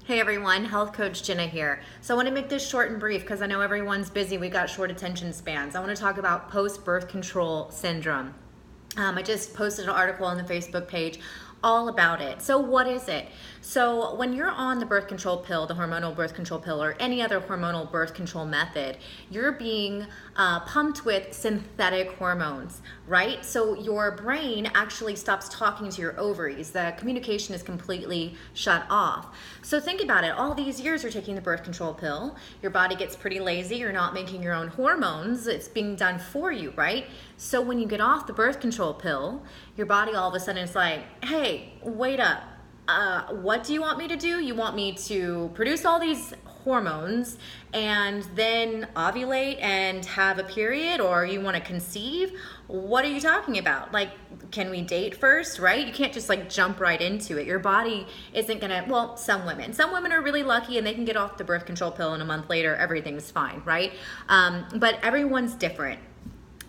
Hey everyone, Health Coach Jenna here. So I want to make this short and brief because I know everyone's busy. We got short attention spans. I want to talk about post-birth control syndrome. I just posted an article on the Facebook page all about it. So what is it? So when you're on the birth control pill, the hormonal birth control pill, or any other hormonal birth control method, you're being pumped with synthetic hormones, right? So your brain actually stops talking to your ovaries. The communication is completely shut off. So think about it. All these years you're taking the birth control pill. Your body gets pretty lazy. You're not making your own hormones. It's being done for you, right? So when you get off the birth control pill, your body all of a sudden is like, hey, wait up. What do you want me to do? You want me to produce all these hormones and then ovulate and have a period, or you want to conceive? What are you talking about? Like, can we date first, right? You can't just like jump right into it. Your body isn't gonna, well, some women are really lucky and they can get off the birth control pill and a month later everything's fine, right? But everyone's different.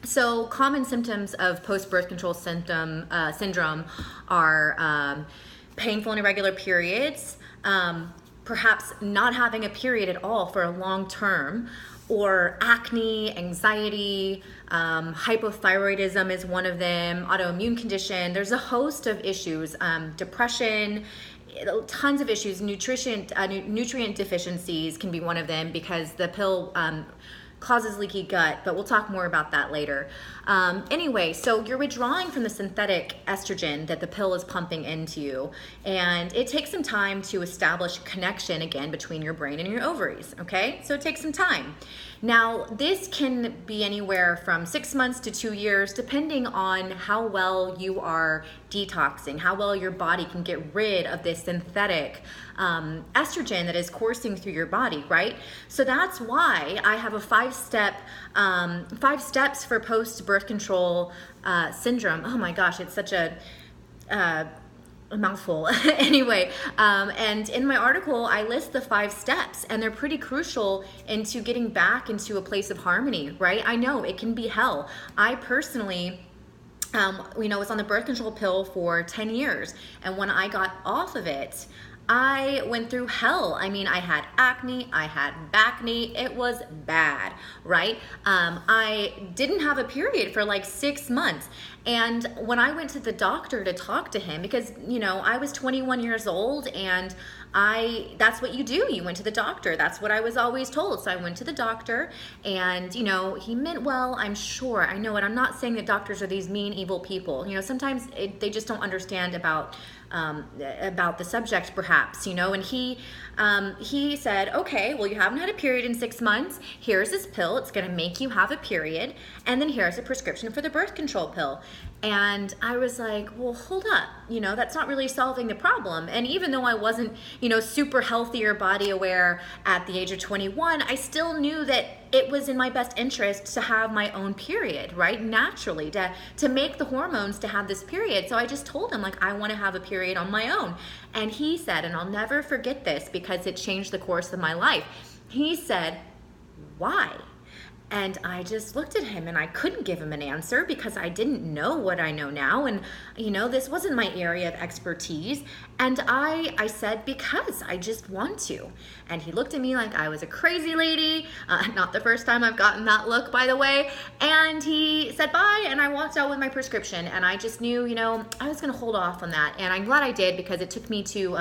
So common symptoms of post-birth control syndrome are painful and irregular periods, perhaps not having a period at all for a long term, or acne, anxiety, hypothyroidism is one of them, autoimmune condition. There's a host of issues, depression, tons of issues. Nutrient deficiencies can be one of them because the pill causes leaky gut, but we'll talk more about that later. Anyway, so you're withdrawing from the synthetic estrogen that the pill is pumping into you, and it takes some time to establish a connection again between your brain and your ovaries, okay? So it takes some time. Now, this can be anywhere from 6 months to 2 years, depending on how well you are detoxing, how well your body can get rid of this synthetic estrogen that is coursing through your body, right? So that's why I have a 5-step, 5 steps for post-birth control syndrome. Oh my gosh, it's such a mouthful. Anyway, and in my article, I list the 5 steps, and they're pretty crucial into getting back into a place of harmony, right? I know it can be hell. I personally was on the birth control pill for 10 years, and when I got off of it, I went through hell. I mean, I had acne, I had back knee, it was bad, right? I didn't have a period for like 6 months. And when I went to the doctor to talk to him, because, I was 21 years old and that's what you do. You went to the doctor. That's what I was always told. So I went to the doctor and, he meant well, I'm sure. I know it. I'm not saying that doctors are these mean, evil people. Sometimes they just don't understand about the subject perhaps, and he said, okay, well, you haven't had a period in 6 months. Here's this pill. It's going to make you have a period. And then here's a prescription for the birth control pill. And I was like, well, hold up, that's not really solving the problem. And even though I wasn't, super healthy or body aware at the age of 21, I still knew that it was in my best interest to have my own period, right? Naturally, to make the hormones to have this period. So I just told him, like, I want to have a period on my own. And he said, and I'll never forget this because it changed the course of my life. He said, why? And I just looked at him and I couldn't give him an answer because I didn't know what I know now. And, this wasn't my area of expertise. And I said, because I just want to. And he looked at me like I was a crazy lady. Not the first time I've gotten that look, by the way. And he said bye, and I walked out with my prescription. And I just knew, I was going to hold off on that. And I'm glad I did because it took me to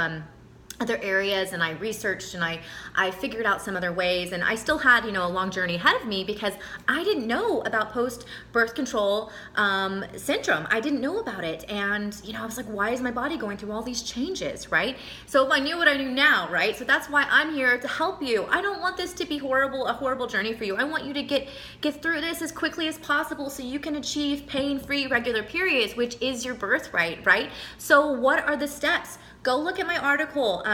other areas, and I researched and I figured out some other ways, and I still had a long journey ahead of me because I didn't know about post-birth control syndrome. I didn't know about it, and I was like, why is my body going through all these changes, right? So if I knew what I knew now, right? So that's why I'm here to help you. I don't want this to be a horrible journey for you. I want you to get through this as quickly as possible so you can achieve pain-free regular periods, which is your birthright, right? So what are the steps? Go look at my article.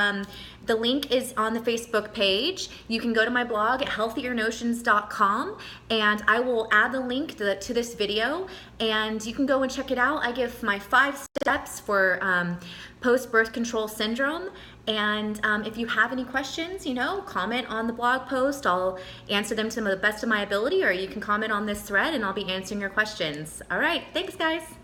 The link is on the Facebook page. You can go to my blog at healthiernotions.com, and I will add the link to this video, and you can go and check it out. I give my 5 steps for post-birth control syndrome. And if you have any questions, comment on the blog post. I'll answer them to the best of my ability, or you can comment on this thread and I'll be answering your questions. All right, thanks guys.